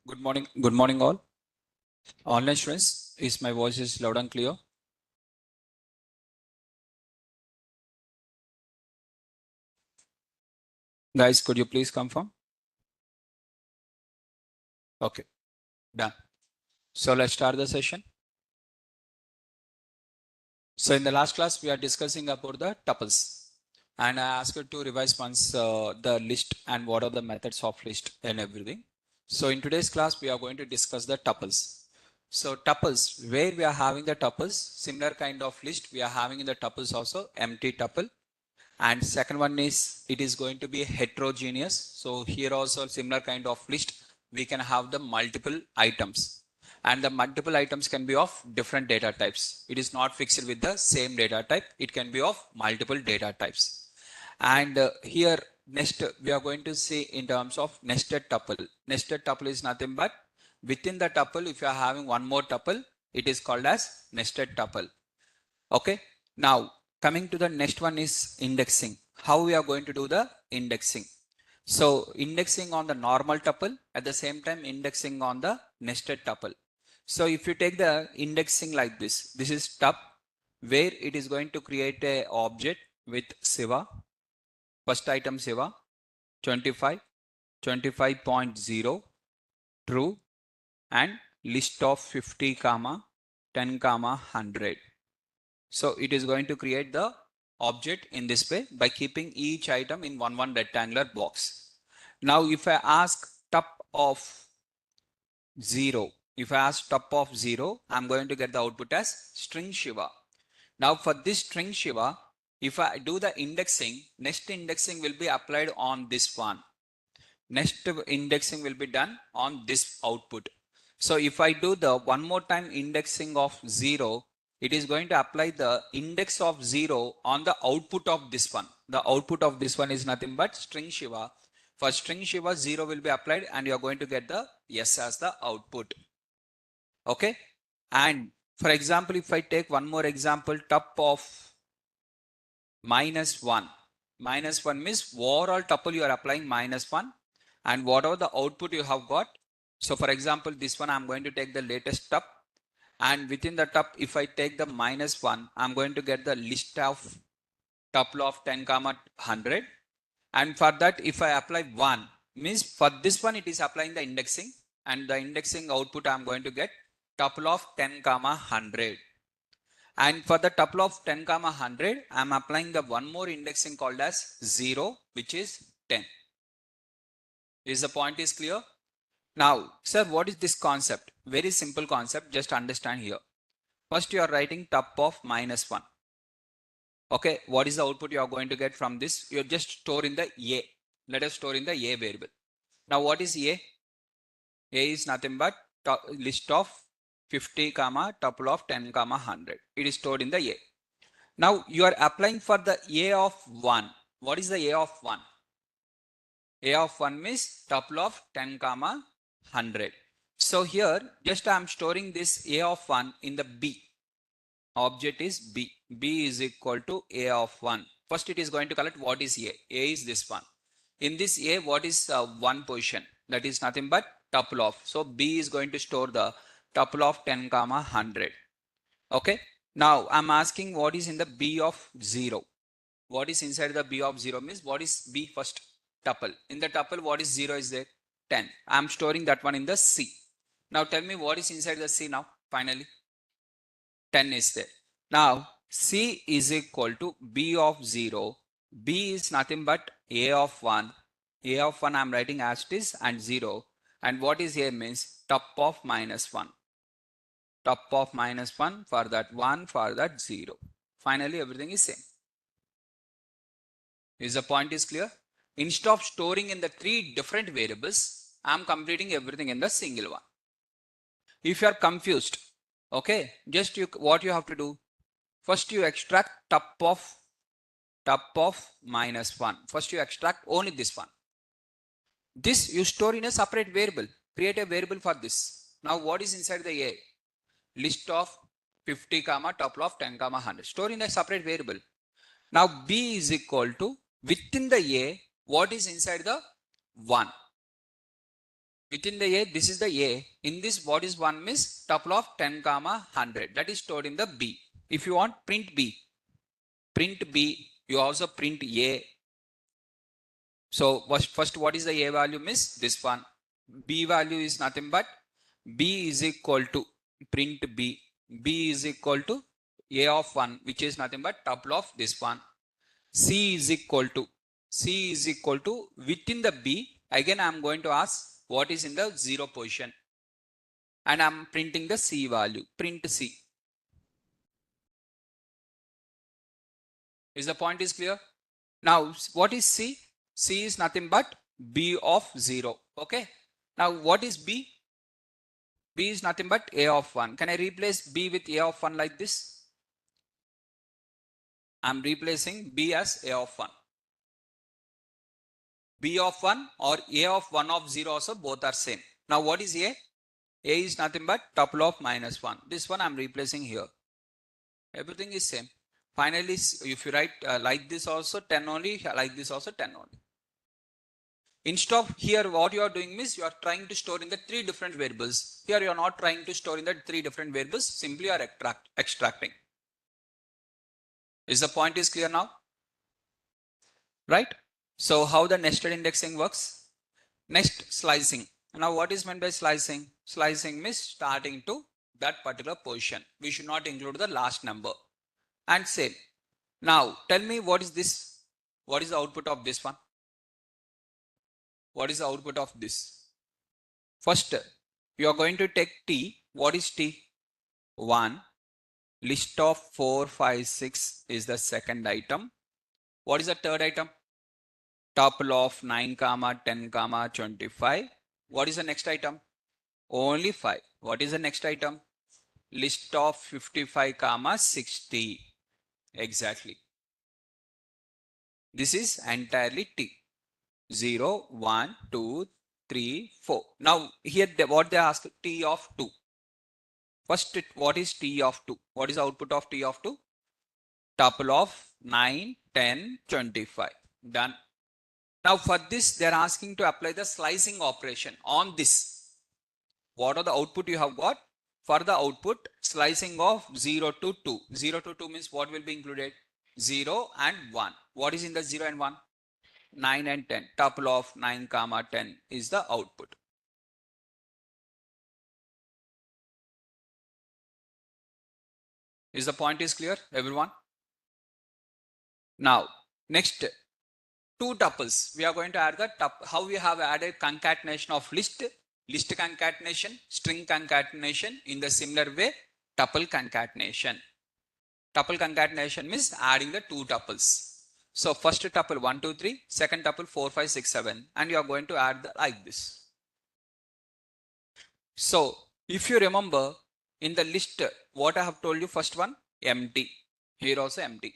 Good morning all. Online students, is my voice is loud and clear? Guys, could you please confirm? Okay, done. So let's start the session. So in the last class, we are discussing about the tuples. And I asked you to revise once the list and what are the methods of list and everything. So in today's class, we are going to discuss the tuples. So tuples, where we are having the tuples, similar kind of list we are having in the tuples also, empty tuple. And second one is it is going to be heterogeneous. So here also similar kind of list, we can have the multiple items. And the multiple items can be of different data types. It is not fixed with the same data type. It can be of multiple data types. And here next we are going to see in terms of nested tuple. Nested tuple is nothing but within the tuple, if you are having one more tuple, it is called as nested tuple. Okay. Now coming to the next one is indexing. How we are going to do the indexing? So indexing on the normal tuple, at the same time indexing on the nested tuple. So if you take the indexing like this is tup, where it is going to create a object with Siva, first item Siva, 25, 25.0, true, and list of 50 comma 10 comma 100. So it is going to create the object in this way by keeping each item in one rectangular box. Now if I ask tup of 0, if I ask tup of 0, I'm going to get the output as string Shiva. Now for this string Shiva, if I do the indexing, next indexing will be applied on this one. Next indexing will be done on this output. So if I do the one more time indexing of 0, it is going to apply the index of 0 on the output of this one. The output of this one is nothing but string Shiva. For string Shiva, 0 will be applied and you are going to get the yes as the output. Okay. And for example, if I take one more example, tup of -1. -1 means overall tuple you are applying -1 and whatever the output you have got. So for example, this one I'm going to take the latest tup, and within the tup, if I take the -1, I'm going to get the list of tuple of 10 comma 100. And for that, if I apply 1, means for this one it is applying the indexing, and the indexing output I'm going to get tuple of 10 comma 100. And for the tuple of 10 comma 100, I'm applying the one more indexing called as 0, which is 10. Is the point is clear? Now, sir, what is this concept? Very simple concept, just understand here. First, you are writing tup of -1. Okay, what is the output you are going to get from this? You just store in the A. Let us store in the A variable. Now, what is A? A is nothing but list of 50 comma tuple of 10 comma 100. It is stored in the A. Now you are applying for the A of 1. What is the A of 1? A of 1 means tuple of 10 comma 100. So here just I am storing this A of 1 in the B. Object is B. B is equal to A of 1. First it is going to collect what is A. A is this one. In this A, what is one position? That is nothing but tuple of. So B is going to store the tuple of 10 comma 100. Okay. Now I'm asking what is in the B of 0. What is inside the B of 0 means what is B first tuple. In the tuple, what is 0 is there? 10. I'm storing that one in the C. Now tell me what is inside the C now. Finally, 10 is there. Now C is equal to B of 0. B is nothing but A of 1. A of 1 I'm writing as it is and 0. And what is A means tup of -1. Tup of -1 for that 1 for that 0. Finally, everything is same. Is the point is clear? Instead of storing in the 3 different variables, I am completing everything in the single one. If you are confused, okay, just what you have to do, first you extract tup of -1. First you extract only this one. This you store in a separate variable. Create a variable for this. Now what is inside the A? List of 50 comma tuple of 10 comma 100. Store in a separate variable. Now B is equal to within the A, what is inside the 1? Within the A, this is the A. In this, what is 1 means tuple of 10 comma 100. That is stored in the B. If you want print B, you also print A. So first what is the A value means this one. B value is nothing but B is equal to print B. B is equal to A of 1, which is nothing but tuple of this one. C is equal to within the B. Again, I am going to ask what is in the 0 position. And I am printing the C value. Print C. Is the point is clear? Now, what is C? C is nothing but B of 0. Okay. Now, what is B? B is nothing but A of 1. Can I replace B with A of 1 like this? I am replacing B as A of 1. B of 1 or A of 1 of 0 also both are same. Now, what is A? A is nothing but tuple of minus 1. This one I am replacing here. Everything is same. Finally, if you write like this also 10 only, like this also 10 only. Instead of here, what you are doing means you are trying to store in the 3 different variables. Here you are not trying to store in the 3 different variables, simply you are extracting. Is the point is clear now? Right? So how the nested indexing works? Next, slicing. Now what is meant by slicing? Slicing means starting to that particular position. We should not include the last number. And same. Now tell me what is this? What is the output of this one? What is the output of this? First, you are going to take T. What is T? 1. List of 4, 5, 6 is the second item. What is the third item? Tuple of 9, comma 10, comma 25. What is the next item? Only 5. What is the next item? List of 55, comma 60. Exactly. This is entirely T. 0, 1, 2, 3, 4. Now here what they ask T of 2. First, what is T of 2? What is the output of T of 2? Tuple of 9, 10, 25. Done. Now for this, they are asking to apply the slicing operation on this. What are the output you have got? For the output, slicing of 0 to 2. 0 to 2 means what will be included? 0 and 1. What is in the 0 and 1? 9 and 10. Tuple of 9, comma 10 is the output. Is the point is clear, everyone? Now, next, 2 tuples. We are going to add the how we have added concatenation of list concatenation, string concatenation. In the similar way, tuple concatenation. Tuple concatenation means adding the 2 tuples. So first tuple 1, 2, 3, second tuple 4, 5, 6, 7, and you are going to add like this. So if you remember in the list, what I have told you, first one empty, here also empty.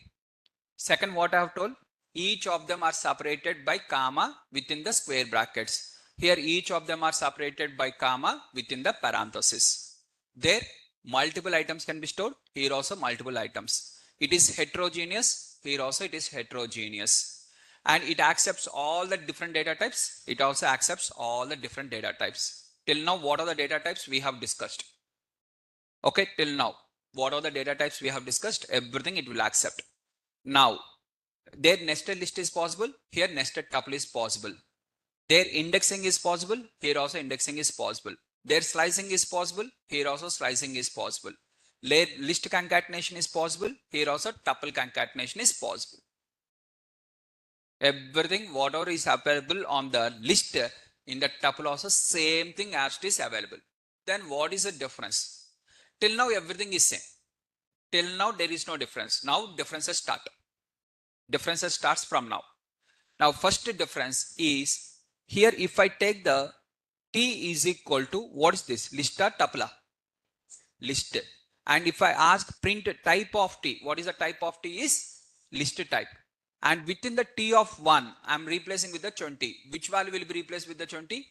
Second, what I have told, each of them are separated by comma within the square brackets. Here each of them are separated by comma within the parenthesis. There multiple items can be stored, here also multiple items. It is heterogeneous, here also it is heterogeneous. And it accepts all the different data types. It also accepts all the different data types. Till now, what are the data types we have discussed? Okay, till now, what are the data types we have discussed? Everything it will accept. Now, their nested list is possible. Here nested tuple is possible. Their indexing is possible. Here also indexing is possible. Their slicing is possible. Here also slicing is possible. Their list concatenation is possible. Here also tuple concatenation is possible. Everything, whatever is available on the list in the tuple also same thing as it is available. Then what is the difference? Till now everything is same. Till now there is no difference. Now differences start. Differences starts from now. Now first difference is here if I take the T is equal to what is this? List or tuple? List. And if I ask print type of T, what is the type of T is? List type. And within the T of 1, I am replacing with the 20. Which value will be replaced with the 20?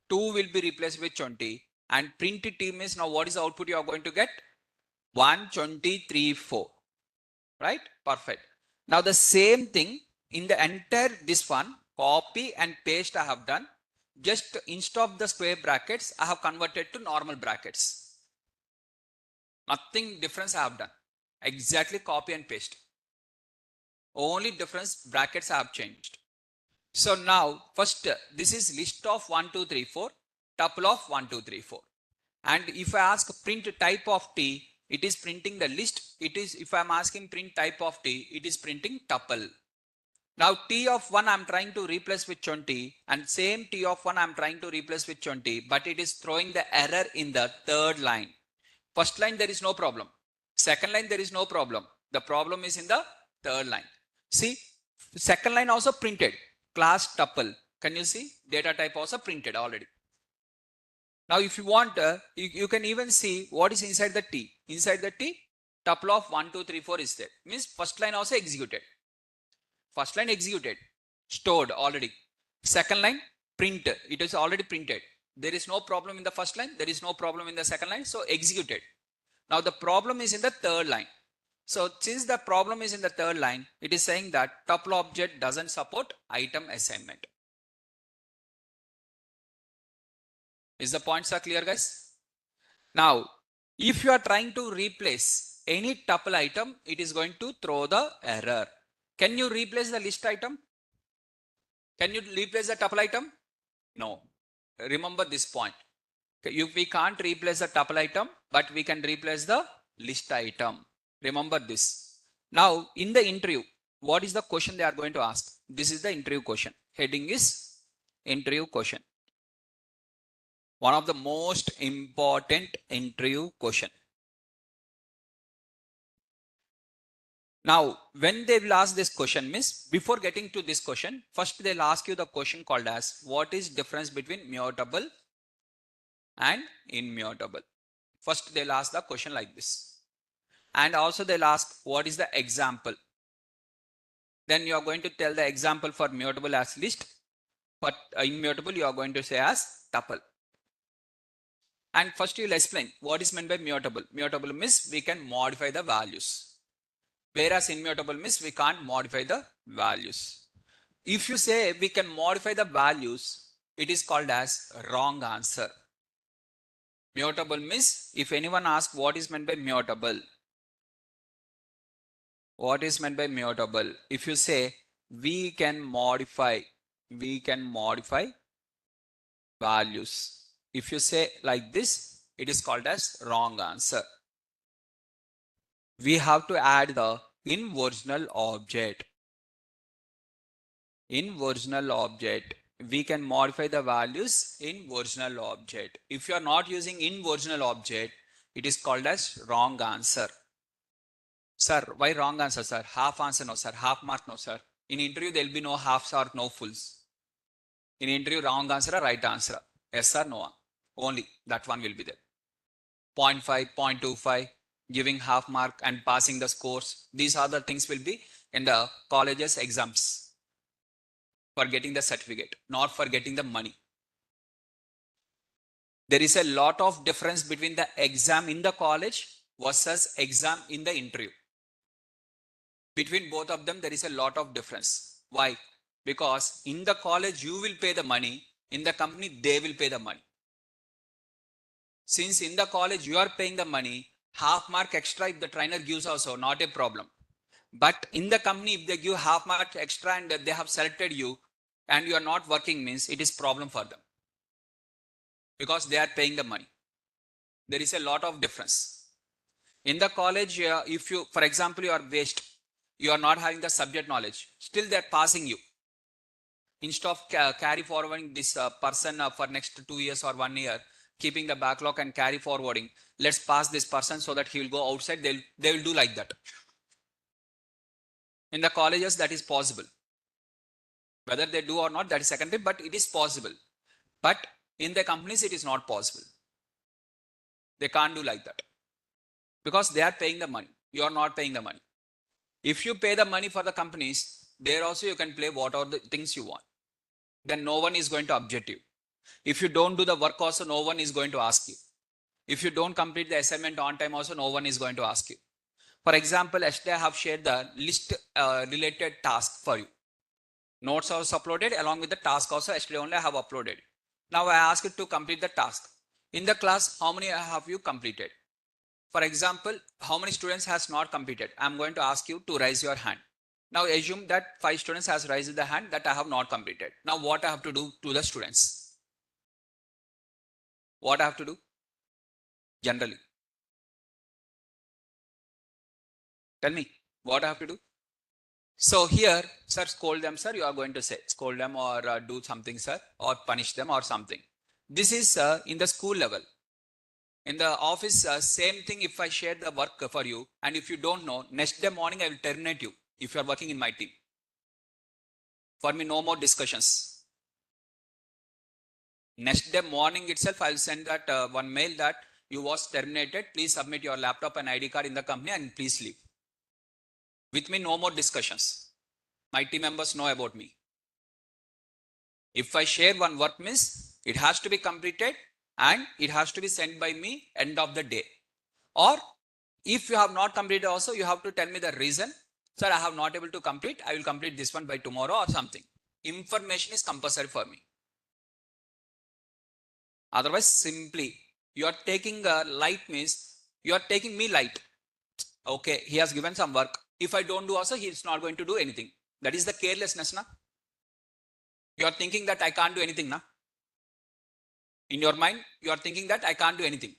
2 will be replaced with 20. And print T means now what is the output you are going to get? 1, 20, 3, 4. Right? Perfect. Now the same thing in the entire this one, copy and paste I have done. Just instead of the square brackets, I have converted to normal brackets. Nothing difference I have done. Exactly copy and paste. Only difference brackets I have changed. So now first this is list of 1, 2, 3, 4, tuple of 1, 2, 3, 4. And if I ask print type of T, it is printing the list. It is, if I am asking print type of T, it is printing tuple. Now T of 1 I am trying to replace with 20 and same T of 1 I am trying to replace with 20, but it is throwing the error in the third line. First line there is no problem. Second line there is no problem. The problem is in the third line. See, second line also printed. Class tuple. Can you see? Data type also printed already. Now if you want, you can even see what is inside the T. Inside the T, tuple of 1, 2, 3, 4 is there. Means first line also executed. First line executed. Stored already. Second line, print. It is already printed. There is no problem in the first line. There is no problem in the second line. So executed. Now the problem is in the third line. So since the problem is in the third line, it is saying that tuple object doesn't support item assignment. Is the points are clear, guys? Now, if you are trying to replace any tuple item, it is going to throw the error. Can you replace the list item? Can you replace the tuple item? No. Remember this point. If we can't replace the tuple item, but we can replace the list item. Remember this. Now, in the interview, what is the question they are going to ask? This is the interview question. Heading is interview question. One of the most important interview question. Now, when they will ask this question, means before getting to this question, first they'll ask you the question called as what is difference between mutable and immutable. First they'll ask the question like this. And also they'll ask what is the example. Then you are going to tell the example for mutable as list, but immutable you are going to say as tuple. And first you will explain what is meant by mutable. Mutable means we can modify the values. Whereas immutable means we can't modify the values. If you say we can modify the values, it is called as wrong answer. Mutable means if anyone asks what is meant by mutable, what is meant by mutable? If you say we can modify values. If you say like this, it is called as wrong answer. We have to add the in original object. In original object, we can modify the values in original object. If you are not using in original object, it is called as wrong answer. Sir, why wrong answer, sir? Half answer, no, sir. Half mark, no, sir. In interview, there will be no halves or no fulls. In interview, wrong answer or right answer. Yes or no. Only that one will be there. 0.5, 0.25, giving half mark and passing the scores. These are the things will be in the college's exams for getting the certificate, not for getting the money. There is a lot of difference between the exam in the college versus exam in the interview. Between both of them, there is a lot of difference. Why? Because in the college, you will pay the money. In the company, they will pay the money. Since in the college, you are paying the money, half mark extra if the trainer gives also, not a problem. But in the company, if they give half mark extra and they have selected you and you are not working, means it is problem for them. Because they are paying the money. There is a lot of difference. In the college, if you, for example, you are waste, you are not having the subject knowledge, still they are passing you. Instead of carry forwarding this person for next 2 years or 1 year, keeping the backlog and carry forwarding, let's pass this person so that he will go outside, they will do like that. In the colleges, that is possible. Whether they do or not, that is secondary, but it is possible. But in the companies, it is not possible. They can't do like that. Because they are paying the money. You are not paying the money. If you pay the money for the companies, there also you can play whatever the things you want. Then no one is going to object you. If you don't do the work also, no one is going to ask you. If you don't complete the assignment on time also, no one is going to ask you. For example, yesterday I have shared the list related task for you. Notes also uploaded along with the task also yesterday only I have uploaded. Now I ask you to complete the task. In the class, how many have you completed? For example, how many students has not completed? I'm going to ask you to raise your hand. Now assume that 5 students has raised the hand that I have not completed. Now what I have to do to the students? What I have to do generally? Tell me what I have to do. So here, sir, scold them, sir. You are going to say scold them or do something, sir, or punish them or something. This is in the school level. In the office, same thing. If I share the work for you and if you don't know, next day morning I will terminate you if you are working in my team. For me, no more discussions. Next day morning itself, I will send that one mail that you was terminated. Please submit your laptop and ID card in the company and please leave. With me, no more discussions. My team members know about me. If I share one work means it has to be completed and it has to be sent by me end of the day. Or if you have not completed also, you have to tell me the reason. Sir, I have not able to complete. I will complete this one by tomorrow or something. Information is compulsory for me. Otherwise, simply you are taking light means you are taking me light. Okay, he has given some work. If I don't do also, he is not going to do anything. That is the carelessness, na? You are thinking that I can't do anything, na? In your mind, you are thinking that I can't do anything.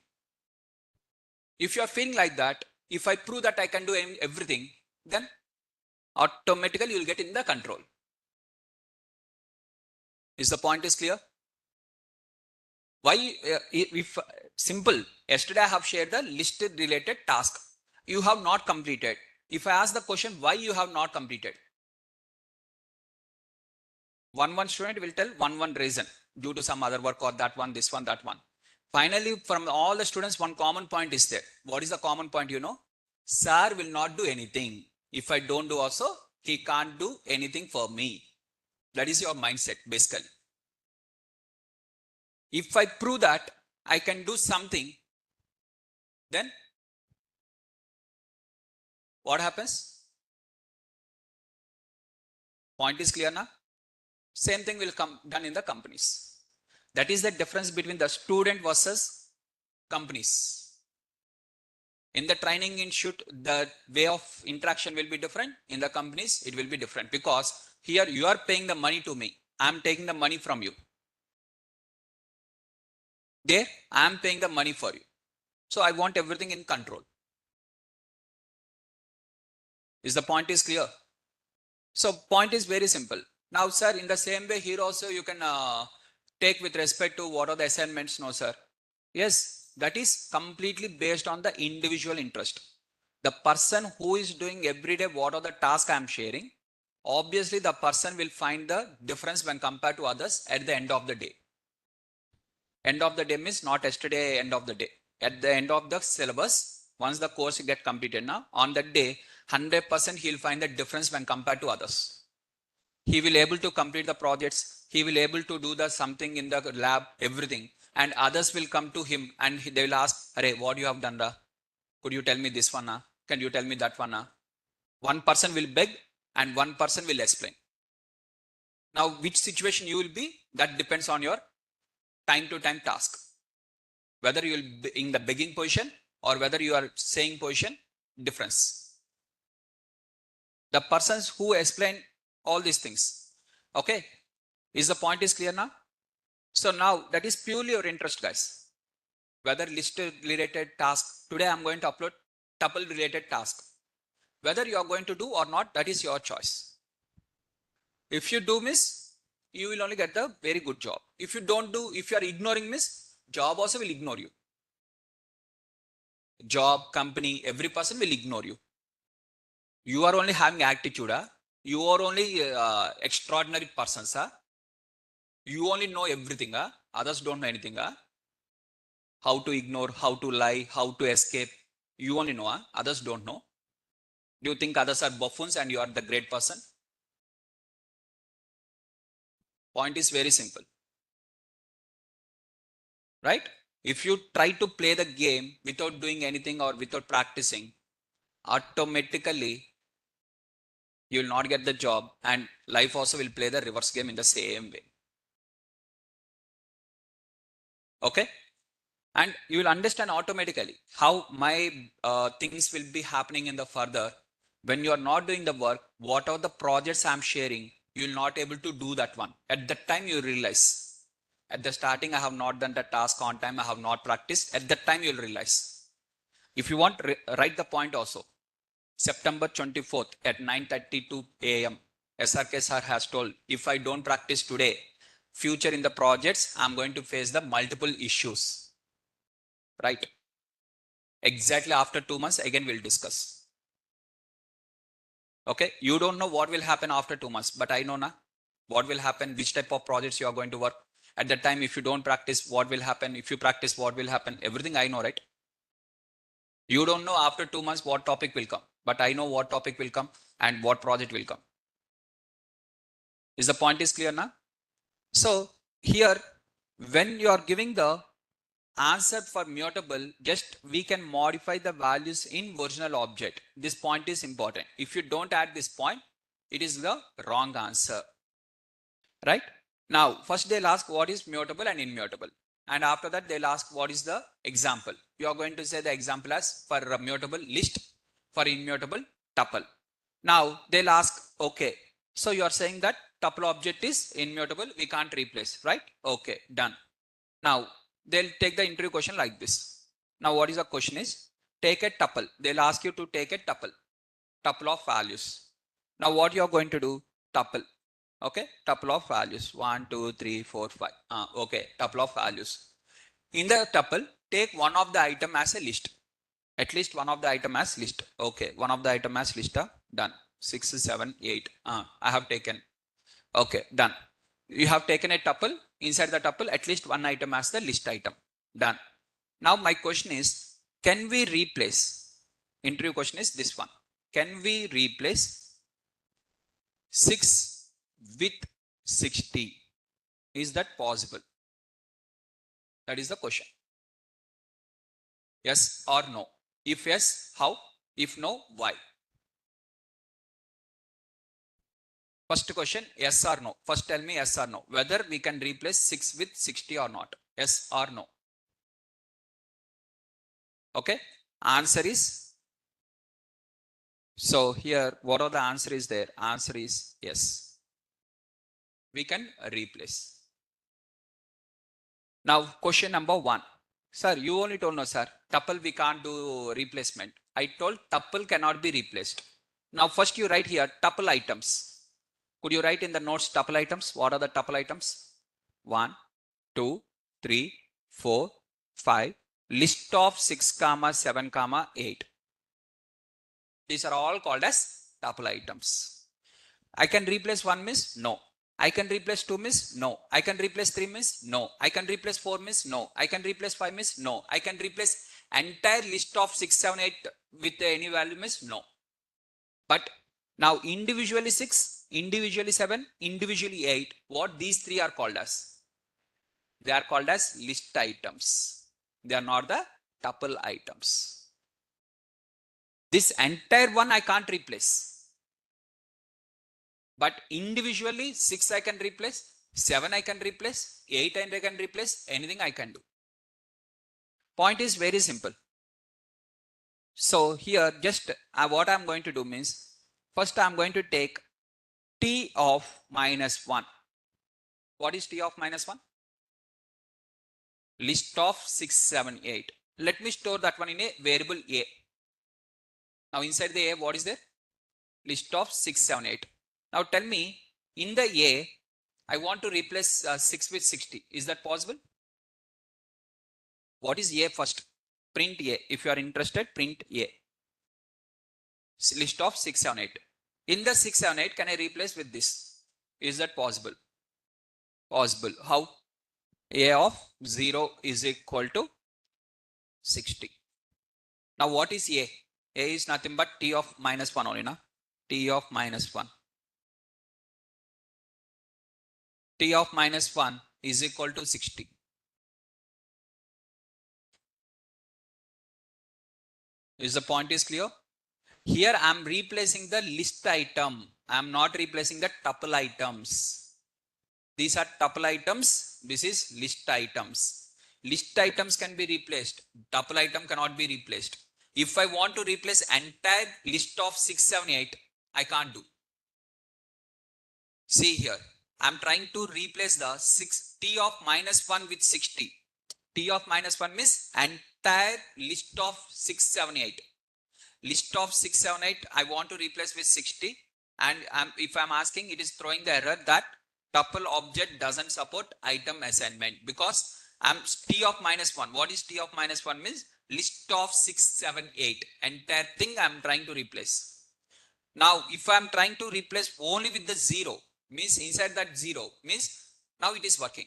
If you are feeling like that, if I prove that I can do everything, then automatically you will get in the control. Is the point is clear? Why, if simple, yesterday I have shared the list related task. You have not completed. If I ask the question, why you have not completed? One student will tell one reason due to some other work or that one, this one, that one. Finally, from all the students, one common point is there. What is the common point? You know, sir will not do anything. If I don't do also, he can't do anything for me. That is your mindset, basically. If I prove that I can do something, then what happens? Point is clear now? Same thing will come done in the companies. That is the difference between the student versus companies. In the training institute, the way of interaction will be different. In the companies, it will be different because here you are paying the money to me. I am taking the money from you. There, I am paying the money for you. So I want everything in control. Is the point is clear? So point is very simple. Now, sir, in the same way here also you can take with respect to what are the assignments. No, sir. Yes, that is completely based on the individual interest. The person who is doing every day what are the tasks I am sharing, obviously the person will find the difference when compared to others at the end of the day. End of the day means not yesterday, end of the day. At the end of the syllabus, once the course get completed now, on that day, 100% he'll find the difference when compared to others. He will able to complete the projects. He will able to do the something in the lab, everything. And others will come to him and they will ask, "Arey, what you have done, da? Could you tell me this one? Can you tell me that one?" One person will beg and one person will explain. Now, which situation you will be, that depends on your time to time task. Whether you will be in the begging position or whether you are saying position, difference. The persons who explain all these things. Okay. Is the point is clear now? So now that is purely your interest, guys. Whether list related task, today I'm going to upload tuple related task. Whether you are going to do or not, that is your choice. If you do miss, you will only get the very good job. If you don't do, if you are ignoring miss, job also will ignore you. Job, company, every person will ignore you. You are only having attitude. You are only extraordinary persons. You only know everything. Others don't know anything. How to ignore, how to lie, how to escape. You only know. Others don't know. Do you think others are buffoons and you are the great person? Point is very simple. Right? If you try to play the game without doing anything or without practicing, automatically you will not get the job and life also will play the reverse game in the same way. Okay. And you will understand automatically how my things will be happening in the further. When you are not doing the work, what are the projects I'm sharing, you will not able to do that one. At that time, you realize. At the starting, I have not done the task on time. I have not practiced. At that time, you'll realize. If you want, write the point also. September 24th at 9:32 a.m. SRK sir has told, if I don't practice today, future in the projects, I'm going to face the multiple issues. Right? Exactly after 2 months, again we'll discuss. Okay? You don't know what will happen after 2 months, but I know now what will happen, which type of projects you are going to work. At that time, if you don't practice, what will happen? If you practice, what will happen? Everything I know, right? You don't know after 2 months what topic will come, but I know what topic will come and what project will come. Is the point is clear now? So here, when you are giving the answer for mutable, just we can modify the values in original object. This point is important. If you don't add this point, it is the wrong answer. Right? Now, first they'll ask what is mutable and immutable. And after that, they'll ask what is the example. You are going to say the example as for a mutable list, for immutable tuple. Now, they'll ask, okay, so you are saying that tuple object is immutable, we can't replace, right? Okay, done. Now, they'll take the interview question like this. Now, what is the question is, take a tuple. They'll ask you to take a tuple of values. Now, what you are going to do? Tuple. Okay, tuple of values 1, 2, 3, 4, 5. Okay, tuple of values. In the tuple, take one of the item as a list. At least one of the item as list. Okay, one of the item as list. Done. 6, 7, 8. I have taken. Okay, done. You have taken a tuple. Inside the tuple, at least one item as the list item. Done. Now my question is, can we replace? Interview question is this one. Can we replace 6 with 60? Is that possible? That is the question. Yes or no? If yes, how? If no, why? First question, yes or no? First tell me yes or no. Whether we can replace 6 with 60 or not. Yes or no? Okay. Answer is, so here, what are the answer is there? Answer is yes. We can replace. Now, question number 1. Sir, you only told no, sir. Tuple we can't do replacement. I told tuple cannot be replaced. Now, first you write here tuple items. Could you write in the notes tuple items? What are the tuple items? 1, 2, 3, 4, 5. List of 6, 7, 8. These are all called as tuple items. I can replace 1 means no. I can replace 2 means no. I can replace 3 means no. I can replace 4 means no. I can replace 5 means no. I can replace entire list of 6, 7, 8 with any value means no. But now individually 6, individually 7, individually 8, what these three are called as? They are called as list items. They are not the tuple items. This entire one I can't replace. But individually 6 I can replace, 7 I can replace, 8 I can replace, anything I can do. Point is very simple. So here just what I'm going to do means, first I'm going to take t of minus 1. What is t of minus 1? List of 6, 7, 8. Let me store that one in a variable a. Now inside the a, what is there? List of 6, 7, 8. Now tell me, in the a, I want to replace 6 with 60. Is that possible? What is a first? Print a. If you are interested, print a. List of 6, 7, 8. In the 6, 7, 8, can I replace with this? Is that possible? Possible. How? A of 0 is equal to 60. Now what is a? A is nothing but t of minus 1 only, na? T of minus 1. T of minus 1 is equal to 60. Is the point is clear? Here I am replacing the list item. I am not replacing the tuple items. These are tuple items. This is list items. list items can be replaced. Tuple item cannot be replaced. If I want to replace entire list of 678, I can't do. See here, I'm trying to replace the 6 t of minus 1 with 60. T of minus 1 means entire list of 678. List of 678 I want to replace with 60, and if I'm asking, it is throwing the error that tuple object doesn't support item assignment because I'm t of minus 1. What is t of minus 1 means? List of 678. Entire thing I'm trying to replace. Now, if I'm trying to replace only with the 0, means inside that 0 means now it is working.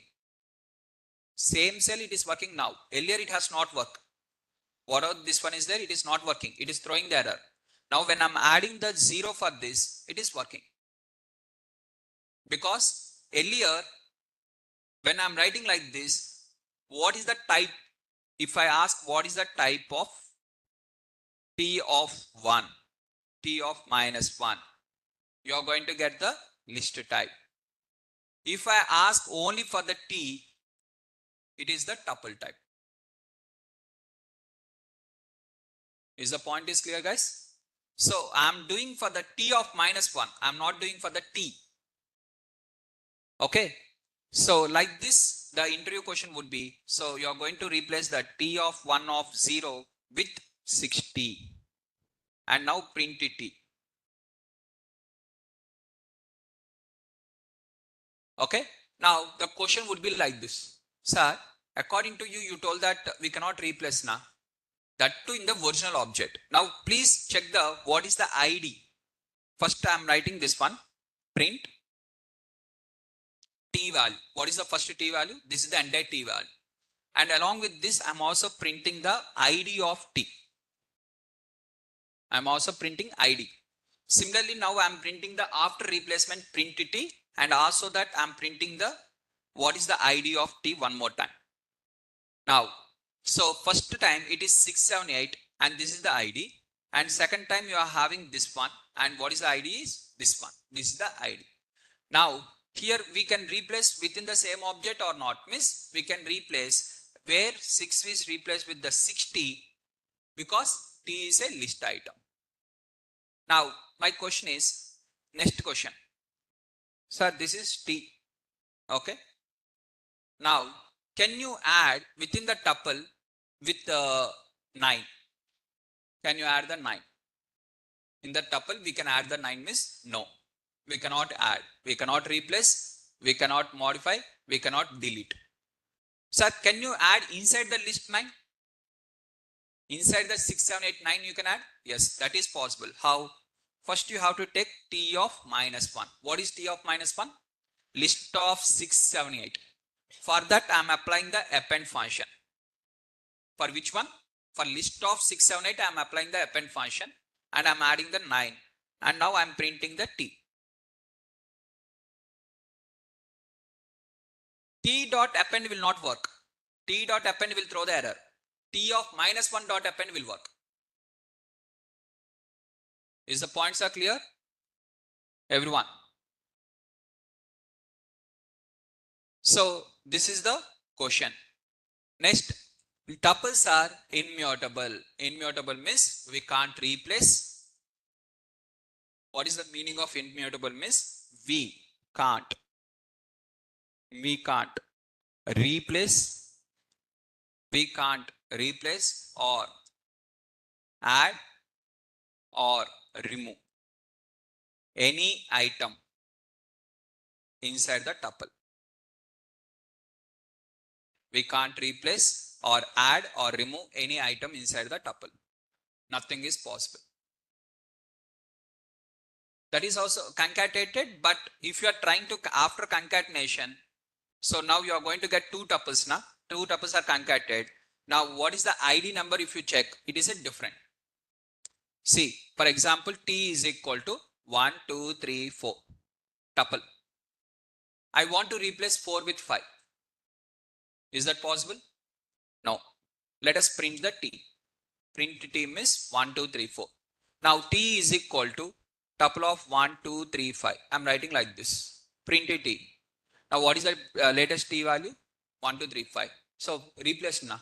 Same cell, it is working now. Earlier it has not worked. Whatever this one is there, it is not working. It is throwing the error. Now when I'm adding the 0 for this, it is working. Because earlier, when I'm writing like this, what is the type? If I ask what is the type of t of 1, t of minus 1, you are going to get the list type. If I ask only for the t, it is the tuple type. Is the point is clear, guys? So I'm doing for the t of minus 1. I'm not doing for the t. Okay. So like this, the interview question would be, so you're going to replace the t of 1 of 0 with 60 and now print t. Okay. Now the question would be like this. Sir, according to you, you told that we cannot replace now. That too in the original object. Now please check the what is the ID. First I am writing this one. Print t value. What is the first t value? This is the entire t value. And along with this, I'm also printing the ID of t. I'm also printing ID. Similarly, now I'm printing the after replacement print t, and also that I'm printing the what is the ID of t one more time. Now, so first time it is 678 and this is the ID, and second time you are having this one, and what is the ID is this one. This is the ID. Now here we can replace within the same object or not. Means we can replace where 6 is replaced with the 60 because t is a list item. Now my question is, next question. Sir, this is t. Okay. Now can you add within the tuple with 9? Can you add the 9? In the tuple we can add the 9 means no. We cannot add. We cannot replace. We cannot modify. We cannot delete. Sir, can you add inside the list 9? Inside the 6, 7, 8, 9 you can add? Yes, that is possible. How? First you have to take t of minus 1. What is t of minus 1? List of 6, 7, 8. For that I am applying the append function. For which one? For list of 6, 7, 8 I am applying the append function and I am adding the 9. And now I am printing the t. T dot append will not work. T dot append will throw the error. T of minus 1 dot append will work. Is the points are clear? Everyone. So this is the question. Next, tuples are immutable. Immutable means we can't replace. What is the meaning of immutable means? We can't replace. We can't replace or add or remove any item inside the tuple. We can't replace or add or remove any item inside the tuple. Nothing is possible. That is also concatenated, but if you are trying to after concatenation, so now you are going to get two tuples now. Two tuples are concatenated. Now what is the ID number? If you check, it is a different. See, for example, t is equal to 1, 2, 3, 4 tuple. I want to replace 4 with 5. Is that possible? No. Let us print the t. Print t means 1, 2, 3, 4. Now t is equal to tuple of 1, 2, 3, 5. I'm writing like this. Print t. Now what is the latest t value? 1, 2, 3, 5. So replace na.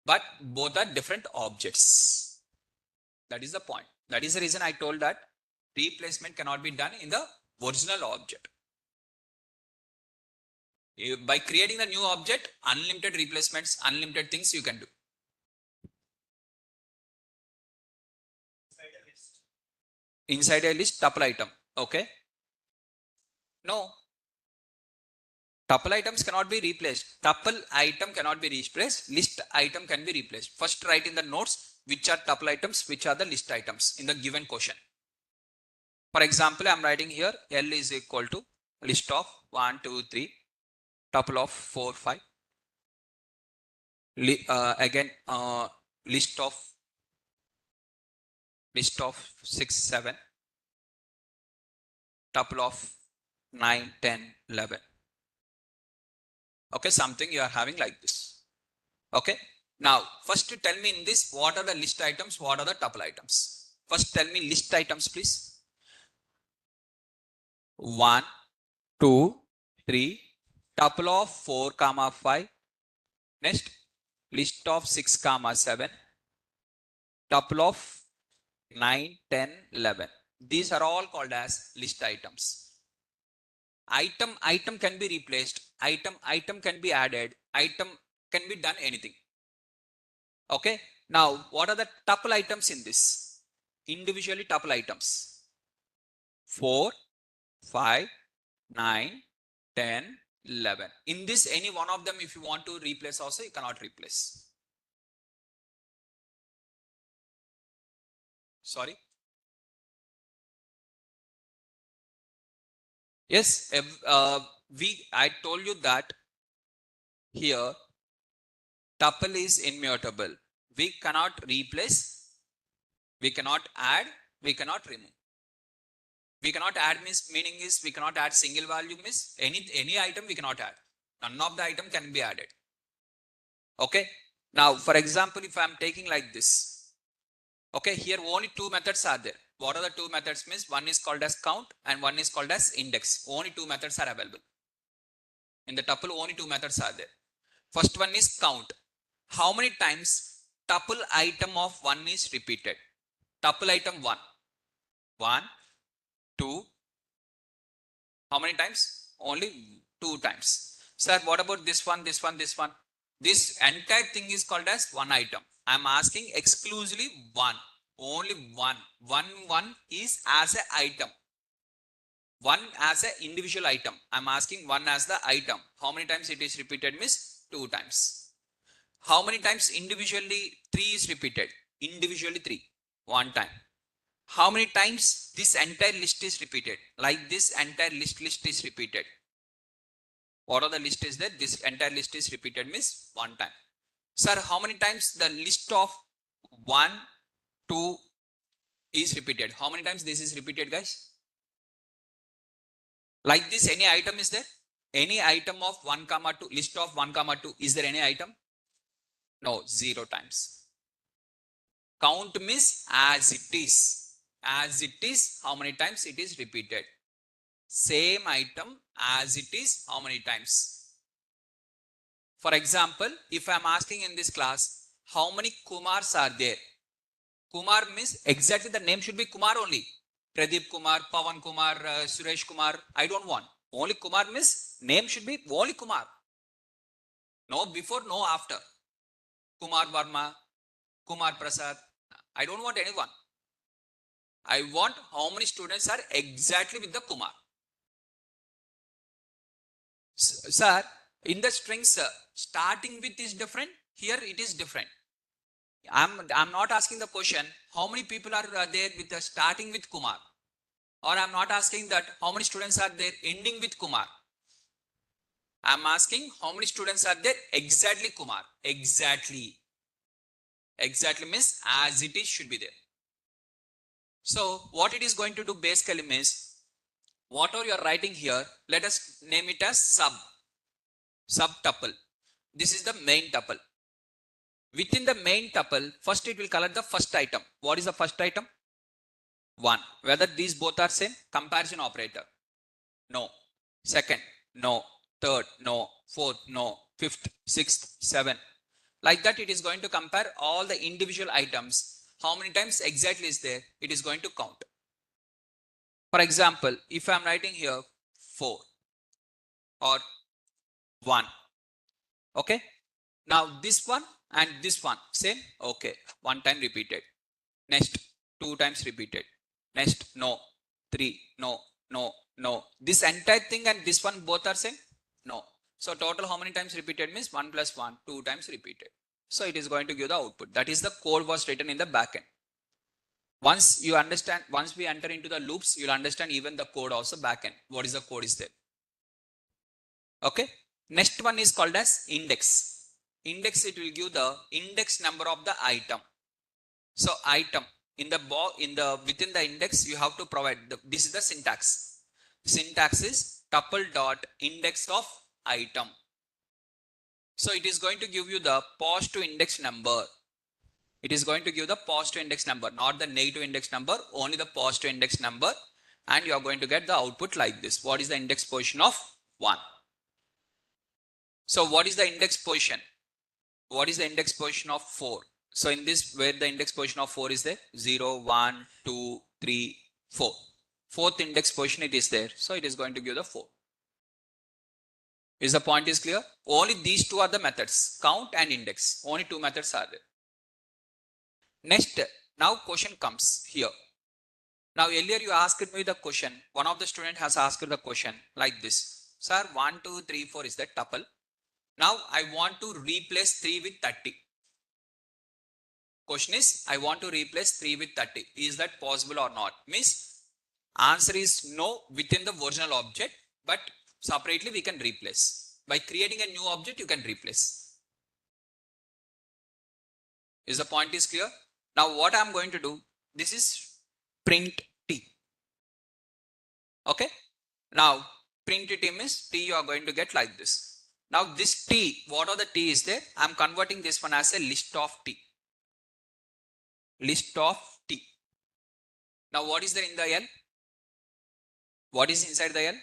But both are different objects. That is the point. That is the reason I told that replacement cannot be done in the original object. By creating the new object, unlimited replacements, unlimited things you can do. Inside a list, tuple item. Okay. No. Tuple items cannot be replaced. Tuple item cannot be replaced. List item can be replaced. First write in the notes which are tuple items, which are the list items in the given question. For example, I am writing here L is equal to list of 1, 2, 3, tuple of 4, 5. Again, list of 6, 7, tuple of 9, 10, 11. Okay, something you are having like this. Okay. Now, first tell me in this, what are the list items, what are the tuple items? First tell me list items, please. 1, 2, 3, tuple of 4, 5. Next, list of 6, 7, tuple of 9, 10, 11. These are all called as list items. Item can be replaced. Item can be added. Item can be done anything. Okay. Now, what are the tuple items in this? Individually tuple items. 4, 5, 9, 10, 11. In this, any one of them, if you want to replace also, you cannot replace. Sorry. Yes, I told you that here tuple is immutable. We cannot replace, we cannot add, we cannot remove. We cannot add meaning is we cannot add single value means any item we cannot add. None of the item can be added. Okay. Now, for example, if I am taking like this, okay, here only two methods are there. What are the two methods means? One is called as count and one is called as index. Only two methods are available. In the tuple, only two methods are there. First one is count. How many times tuple item of 1 is repeated? Tuple item 1. 1, 2. How many times? Only 2 times. Sir, what about this one, this one, this one? This entire thing is called as one item. I am asking exclusively one. Only one. One is as an item. One as an individual item. I am asking one as the item. How many times it is repeated means 2 times. How many times individually 3 is repeated? Individually 3. 1 time. How many times this entire list is repeated? Like this entire list is repeated. What are the list is there? This entire list is repeated means 1 time. Sir, how many times the list of 1, 2 is repeated? How many times this is repeated, guys? Like this, any item is there? Any item of 1, 2, list of 1, 2, is there any item? No, 0 times. Count means as it is. As it is, how many times it is repeated? Same item as it is, how many times? For example, if I am asking in this class, how many Kumars are there? Kumar means exactly the name should be Kumar only. Pradeep Kumar, Pawan Kumar, Suresh Kumar. I don't want. Only Kumar means name should be only Kumar. No before, no after. Kumar Varma, Kumar Prasad. I don't want anyone. I want how many students are exactly with the Kumar. Sir, in the strings, starting with is different. Here it is different. I'm not asking the question, how many people are there with the starting with Kumar? Or I'm not asking that how many students are there ending with Kumar. I'm asking how many students are there exactly Kumar. Exactly. Exactly means as it is should be there. So what it is going to do basically means, whatever you are writing here, let us name it as sub tuple. This is the main tuple. Within the main tuple, first it will collect the first item. What is the first item? 1. Whether these both are same? Comparison operator. No. Second. No. third, no, fourth, no, fifth, sixth, seventh. Like that, it is going to compare all the individual items. How many times exactly is there? It is going to count. For example, if I'm writing here 4 or 1, okay. Now this one and this one, same, okay. One time repeated. Next, two times repeated. Next, no, three, no, no, no. This entire thing and this one both are same? No. So total how many times repeated means 1 plus 1, 2 times repeated. So it is going to give the output. That is the code was written in the backend. Once you understand, once we enter into the loops, you'll understand even the code also backend. What is the code is there? Okay. Next one is called as index. Index, it will give the index number of the item. So item in the within the index you have to provide this is the syntax. Syntax is tuple dot index of item. So it is going to give you the positive index number. It is going to give the positive index number, not the negative index number, only the positive index number, and you are going to get the output like this. What is the index position of 1? So what is the index position? What is the index position of 4? So in this, where the index position of 4 is there, 0, 1, 2, 3, 4. Fourth index position it is there. So it is going to give the 4. Is the point is clear? Only these two are the methods, count and index. Only two methods are there. Next, now question comes here. Now earlier you asked me the question, one of the student has asked the question like this. Sir, 1, 2, 3, 4 is the tuple. Now I want to replace 3 with 30. Question is, I want to replace 3 with 30. Is that possible or not? Means answer is no within the original object, but separately we can replace. By creating a new object, you can replace. Is the point is clear? Now what I am going to do, this is print t. Okay. Now print t means t you are going to get like this. Now this t, what are the t is there? I am converting this one as a list of t. List of t. Now what is there in the L? What is inside the L?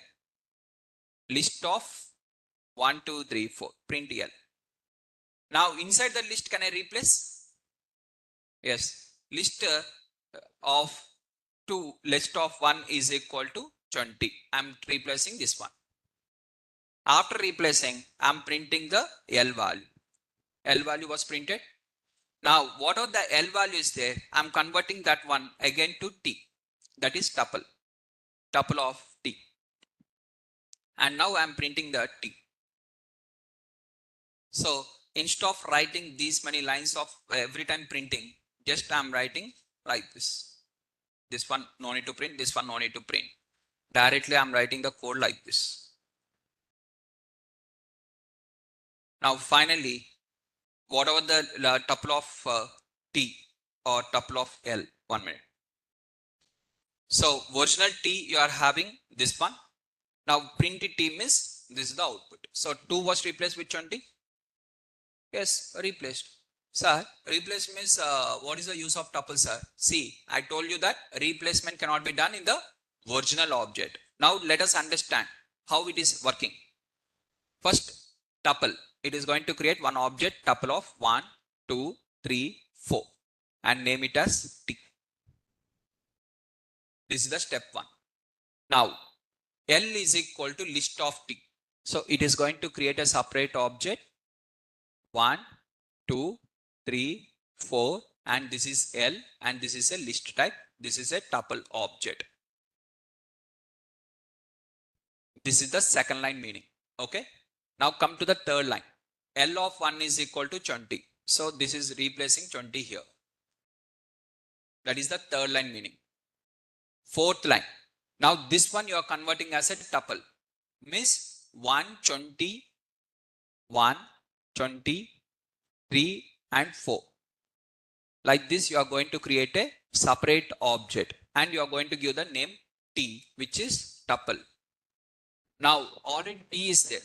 List of 1, 2, 3, 4. Print L. Now inside the list, can I replace? Yes. List of 2, list of 1 is equal to 20. I'm replacing this one. After replacing, I'm printing the L value. L value was printed. Now, what are the L value is there? I'm converting that one again to T. That is tuple. Tuple of T. And now I'm printing the T. So instead of writing these many lines of every time printing, just I'm writing like this. This one no need to print, this one no need to print. Directly I'm writing the code like this. Now finally, whatever the tuple of T or tuple of L, 1 minute. So original T you are having this one. Now print T means this is the output. So 2 was replaced with 20. Yes, replaced. Sir, replace means what is the use of tuple, sir? See, I told you that replacement cannot be done in the original object. Now let us understand how it is working. First, tuple. It is going to create one object, tuple of 1, 2, 3, 4 and name it as T. This is the step 1. Now, L is equal to list of T. So it is going to create a separate object 1, 2, 3, 4 and this is L and this is a list type. This is a tuple object. This is the second line meaning. Okay. Now come to the third line. L of 1 is equal to 20. So this is replacing 20 here. That is the third line meaning. Fourth line. Now this one you are converting as a tuple. Means 1, 20, 1, 20, 3 and 4. Like this you are going to create a separate object and you are going to give the name T, which is tuple. Now already T is there.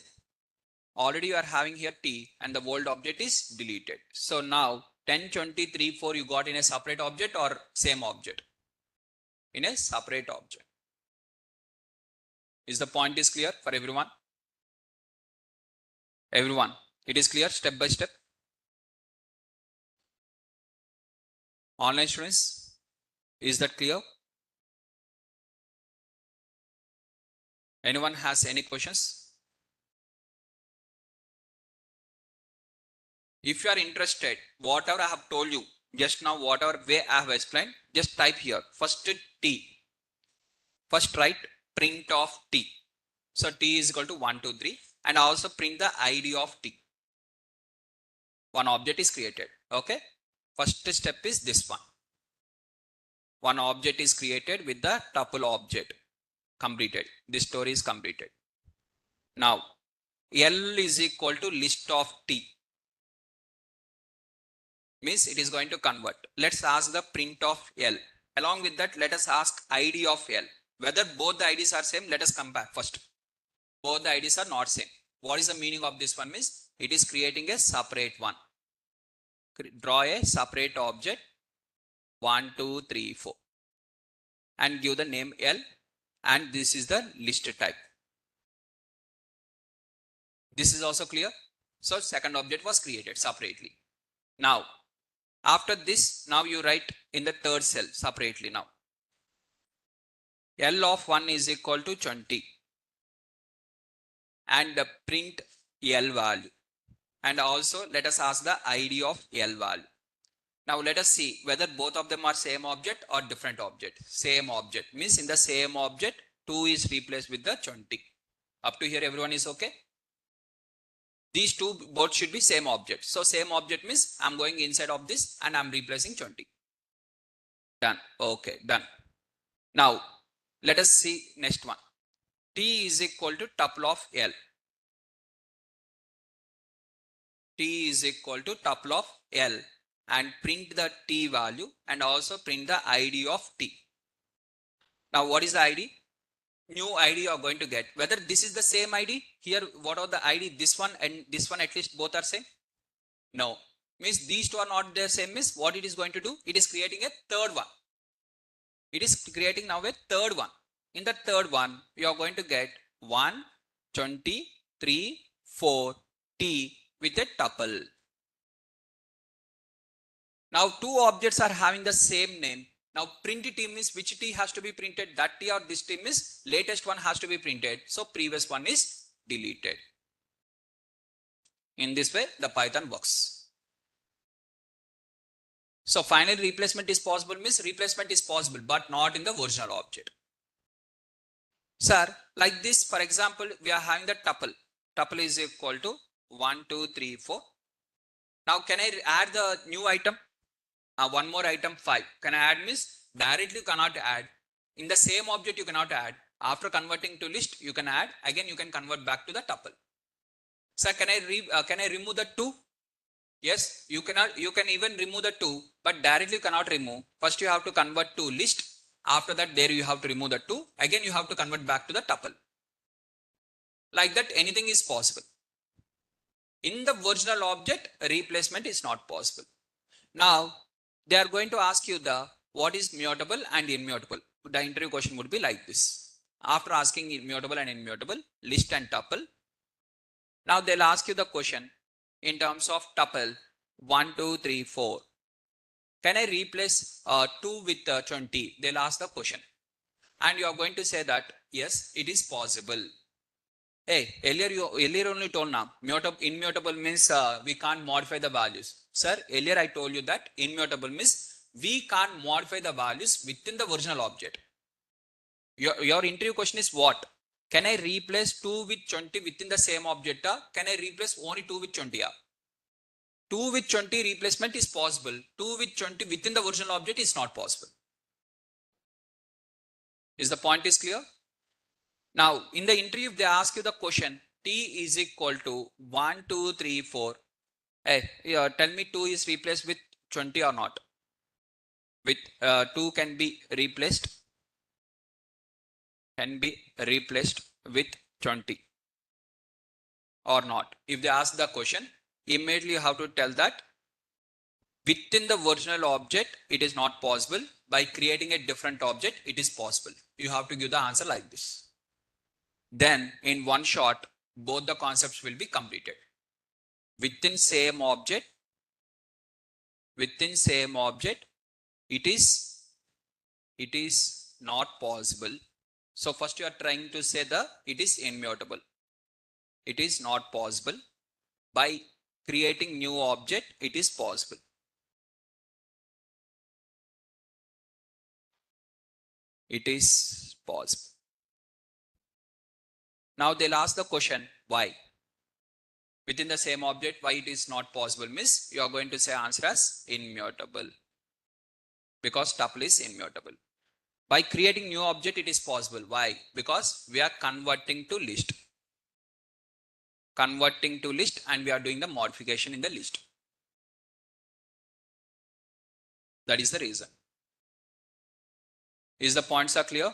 Already you are having here T and the old object is deleted. So now 10, 20, 3, 4 you got in a separate object or same object? In a separate object. Is the point is clear for everyone? Everyone, it is clear step by step. Online students, is that clear? Anyone has any questions? If you are interested, whatever I have told you just now, whatever way I have explained, just type here. First T. First write print of T. So T is equal to 1, 2, 3, and also print the ID of T. One object is created. Okay. First step is this one. One object is created with the tuple object. Completed. This story is completed. Now L is equal to list of T. Means it is going to convert. Let's ask the print of L. Along with that, let us ask ID of L. Whether both the IDs are same, let us compare first. Both the IDs are not same. What is the meaning of this one? Means it is creating a separate one. Draw a separate object 1, 2, 3, 4 and give the name L, and this is the list type. This is also clear. So second object was created separately. Now after this, now you write in the third cell separately. Now L of 1 is equal to 20 and print L value, and also let us ask the ID of L value. Now let us see whether both of them are same object or different object. Same object means in the same object 2 is replaced with the 20. Up to here everyone is okay? These two both should be same object. So same object means I'm going inside of this and I'm replacing 20. Done. Okay, done. Now let us see next one. T is equal to tuple of L. T is equal to tuple of L and print the T value and also print the ID of T. Now what is the ID? New ID you are going to get. Whether this is the same ID, here what are the ID, this one and this one, at least both are same? No. Means these two are not the same. Means what it is going to do? It is creating a third one. It is creating now a third one. In the third one, you are going to get 1, 20, 3, 4, T with a tuple. Now two objects are having the same name. Now print T means which T has to be printed? That T or this T means latest one has to be printed. So previous one is deleted. In this way the Python works. So final replacement is possible means replacement is possible but not in the original object. Sir, like this, for example, we are having the tuple. Tuple is equal to 1, 2, 3, 4. Now can I add the new item? One more item 5. Can I add means directly you cannot add. In the same object you cannot add. After converting to list you can add. Again you can convert back to the tuple. Sir, can I remove the 2? Yes, you cannot. You can even remove the 2, but directly you cannot remove. First you have to convert to list. After that there you have to remove the 2. Again you have to convert back to the tuple. Like that anything is possible. In the original object replacement is not possible. Now they are going to ask you the what is mutable and immutable. The interview question would be like this. After asking immutable and immutable, list and tuple. Now they'll ask you the question in terms of tuple 1, 2, 3, 4. Can I replace 2 with 20? They'll ask the question. And you are going to say that yes, it is possible. Hey, earlier only told now, immutable means we can't modify the values. Sir, earlier I told you that immutable means we can't modify the values within the original object. Your interview question is what? Can I replace 2 with 20 within the same object? Can I replace only 2 with 20? 2 with 20 replacement is possible. 2 with 20 within the original object is not possible. Is the point is clear? Now, in the interview, if they ask you the question, T is equal to 1, 2, 3, 4. Hey, tell me 2 is replaced with 20 or not? With 2 can be replaced with 20 or not. If they ask the question, immediately you have to tell that within the original object, it is not possible. By creating a different object, it is possible. You have to give the answer like this. Then in one shot, both the concepts will be completed. within same object, it is not possible. So first you are trying to say it is immutable. It is not possible. By creating new object, it is possible. It is possible. Now they'll ask the question, why? Within the same object, why it is not possible? Means you are going to say answer as immutable. Because tuple is immutable. By creating new object, it is possible. Why? Because we are converting to list. Converting to list, and we are doing the modification in the list. That is the reason. Is the points are clear?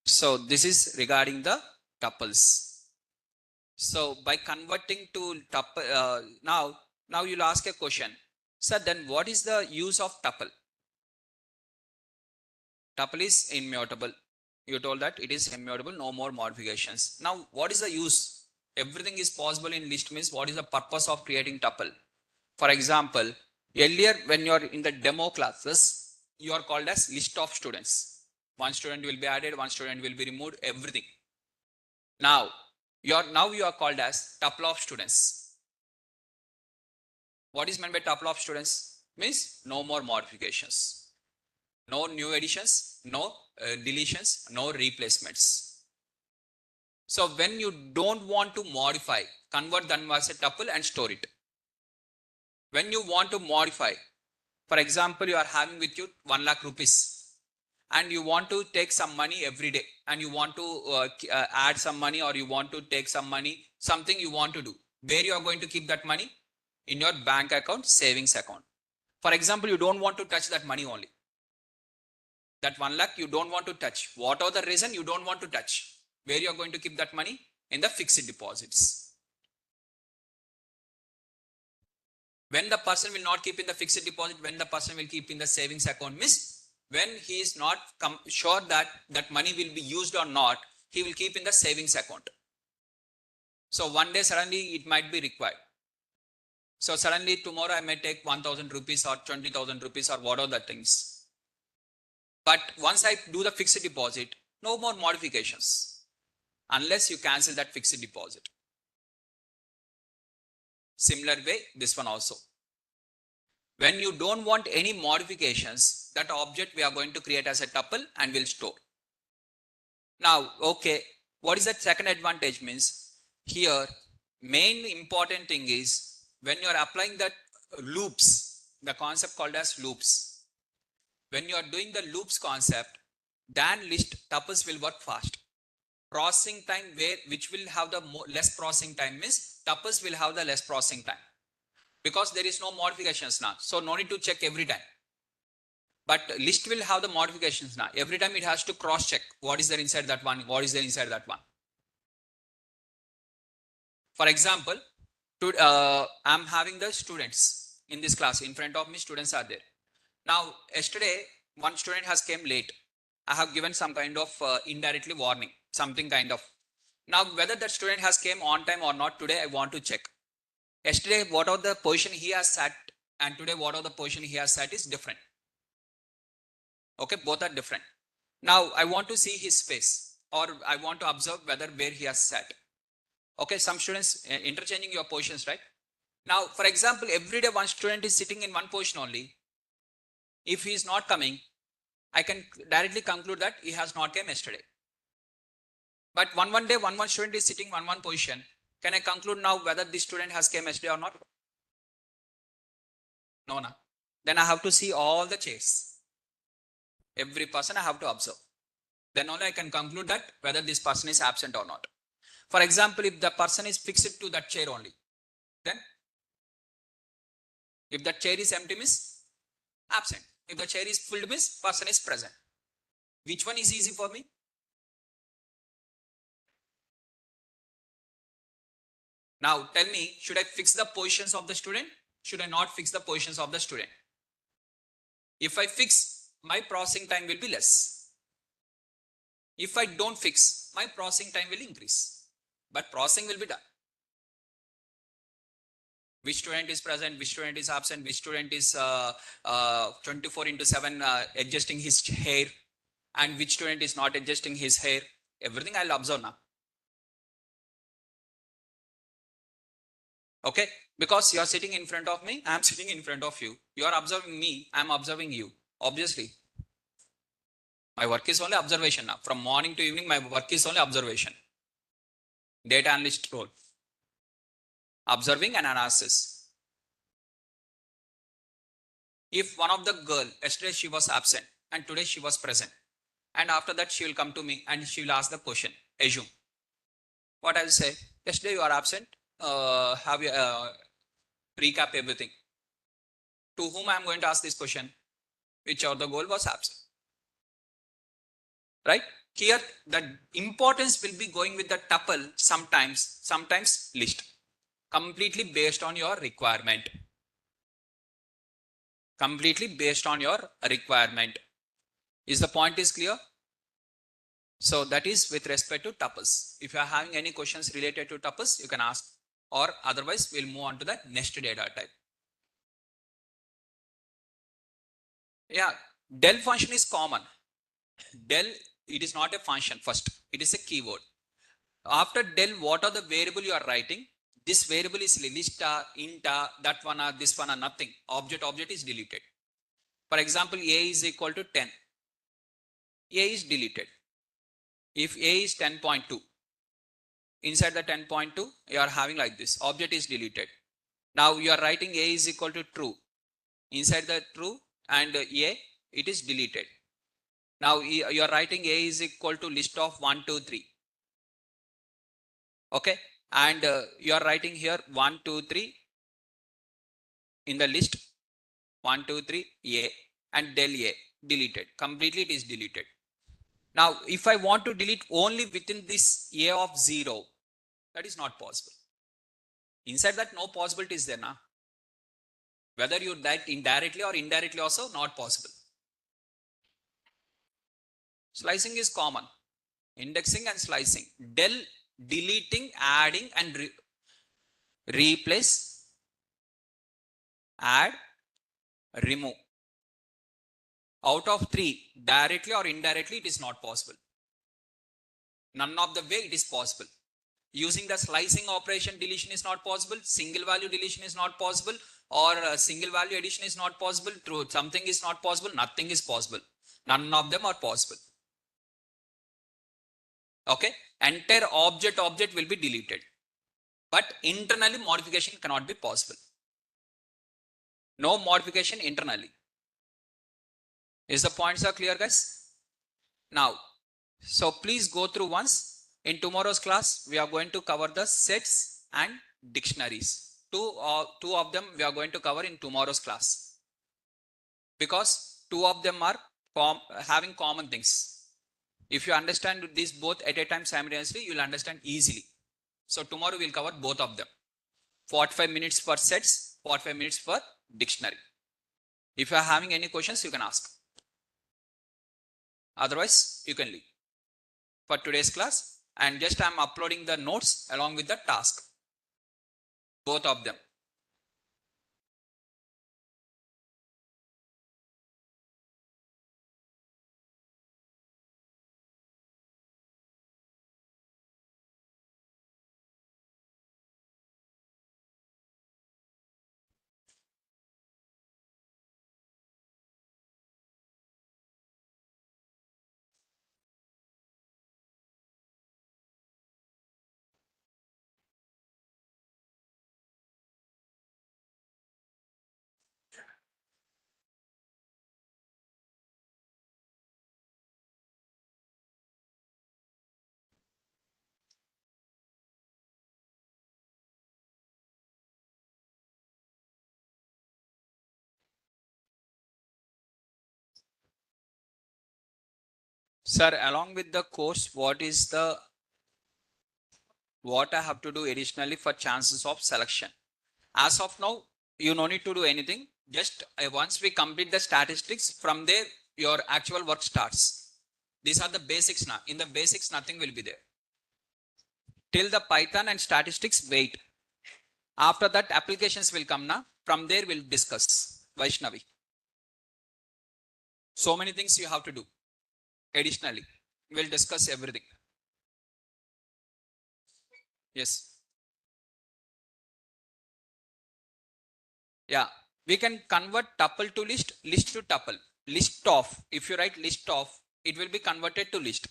So this is regarding the tuples. So by converting to tuple, now you'll ask a question. Sir, then what is the use of tuple? Tuple is immutable. You told that it is immutable, no more modifications. Now, what is the use? Everything is possible in list means what is the purpose of creating tuple? For example, earlier when you are in the demo classes, you are called as list of students. One student will be added, one student will be removed, everything. Now you are called as tuple of students. What is meant by tuple of students? Means no more modifications. No new additions, no deletions, no replacements. So when you don't want to modify, convert them as a tuple and store it. When you want to modify, for example, you are having with you 1 lakh rupees and you want to take some money every day and you want to add some money, or you want to take some money, something you want to do. Where you are going to keep that money? In your bank account, savings account. For example, you don't want to touch that money only. That 1 lakh you don't want to touch. Whatever the reason, you don't want to touch. Where you are going to keep that money? In the fixed deposits. When the person will not keep in the fixed deposit, when the person will keep in the savings account, means when he is not sure that that money will be used or not, he will keep in the savings account. So one day suddenly it might be required. So suddenly tomorrow I may take 1,000 rupees or 20,000 rupees or whatever the things. But once I do the fixed deposit, no more modifications unless you cancel that fixed deposit. Similar way, this one also. When you don't want any modifications, that object we are going to create as a tuple and will store. Now, okay, what is that second advantage? Means here, main important thing is when you are applying that loops, the concept called as loops. When you are doing the loops concept, than list, tuples will work fast. Processing time which will have the less processing time means tuples will have the less processing time. Because there is no modifications now. So no need to check every time. But list will have the modifications now. Every time it has to cross check what is there inside that one, what is there inside that one. For example, I'm having the students in this class. In front of me, students are there. Now, yesterday, one student has came late. I have given some kind of indirectly warning, something kind of. Now, whether that student has came on time or not, today I want to check. Yesterday, what are the position he has sat, and today what are the position he has sat is different. Okay, both are different. Now, I want to see his face, or I want to observe whether where he has sat. Okay, some students interchanging your positions, right? Now, for example, every day one student is sitting in one position only. If he is not coming, I can directly conclude that he has not come yesterday. But one day, one student is sitting one position. Can I conclude now whether this student has came yesterday or not? No. Then I have to see all the chairs. Every person I have to observe. Then only I can conclude that whether this person is absent or not. For example, if the person is fixed to that chair only, then if that chair is empty means absent. If the chair is filled means person is present. Which one is easy for me? Now tell me, should I fix the positions of the student? Should I not fix the positions of the student? If I fix, my processing time will be less. If I don't fix, my processing time will increase. But processing will be done. Which student is present, which student is absent, which student is 24 into 7 adjusting his hair, and which student is not adjusting his hair. Everything I'll observe now. Okay, because you are sitting in front of me, I am sitting in front of you. You are observing me, I am observing you. Obviously, my work is only observation now. From morning to evening, my work is only observation. Data analyst role. Observing and analysis. If one of the girl, yesterday she was absent and today she was present, and after that she will come to me and she will ask the question, assume. What I will say, yesterday you are absent, have you recap everything. To whom I am going to ask this question? Which of the goal was absent? Right? Here, the importance will be going with the tuple sometimes list. Completely based on your requirement. Completely based on your requirement. Is the point is clear? So that is with respect to tuples. If you are having any questions related to tuples, you can ask, or otherwise we'll move on to the next data type. Yeah, del function is common. Del, it is not a function first, it is a keyword. After del, what are the variable you are writing? This variable is lista, inta, that one or this one or nothing. Object is deleted. For example, a is equal to 10. A is deleted. If a is 10.2, inside the 10.2, you are having like this. Object is deleted. Now you are writing a is equal to true. Inside the true and a, it is deleted. Now you are writing a is equal to list of 1, 2, 3. Okay. And you are writing here 1, 2, 3 in the list 1, 2, 3 a and del a deleted. Completely it is deleted. Now if I want to delete only within this a of 0, that is not possible. Inside that no possibility is there now. Whether you that indirectly or indirectly also not possible. Slicing is common. Indexing and slicing. Del, deleting, adding and replace, add, remove. Out of 3, directly or indirectly, it is not possible. None of the way it is possible. Using the slicing operation, deletion is not possible. Single value deletion is not possible. Or single value addition is not possible. Through something is not possible. Nothing is possible. None of them are possible. Okay. Entire object will be deleted. But internally modification cannot be possible. No modification internally. Is the points are clear, guys? Now, so please go through once. In tomorrow's class, we are going to cover the sets and dictionaries. Two of them we are going to cover in tomorrow's class. Because 2 of them are having common things. If you understand these both at a time simultaneously, you will understand easily. So tomorrow we will cover both of them. 45 minutes for sets, 45 minutes for dictionary. If you are having any questions, you can ask. Otherwise, you can leave for today's class. And just I am uploading the notes along with the task. Both of them. Sir, along with the course, what I have to do additionally for chances of selection? As of now, you no need to do anything. Just once we complete the statistics, from there, your actual work starts. These are the basics now. In the basics, nothing will be there. Till the Python and statistics, wait. After that, applications will come now. From there, we'll discuss Vaishnavi. So many things you have to do. Additionally, we'll discuss everything. Yes. Yeah. We can convert tuple to list, list to tuple. List of. If you write list of, it will be converted to list.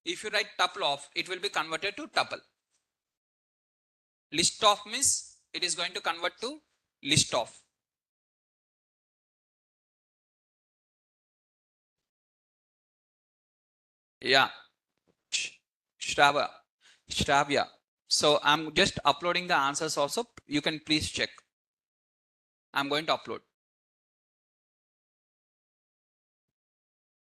If you write tuple of, it will be converted to tuple. List of means it is going to convert to list of. Yeah. Shravya. So I'm just uploading the answers also. You can please check. I'm going to upload.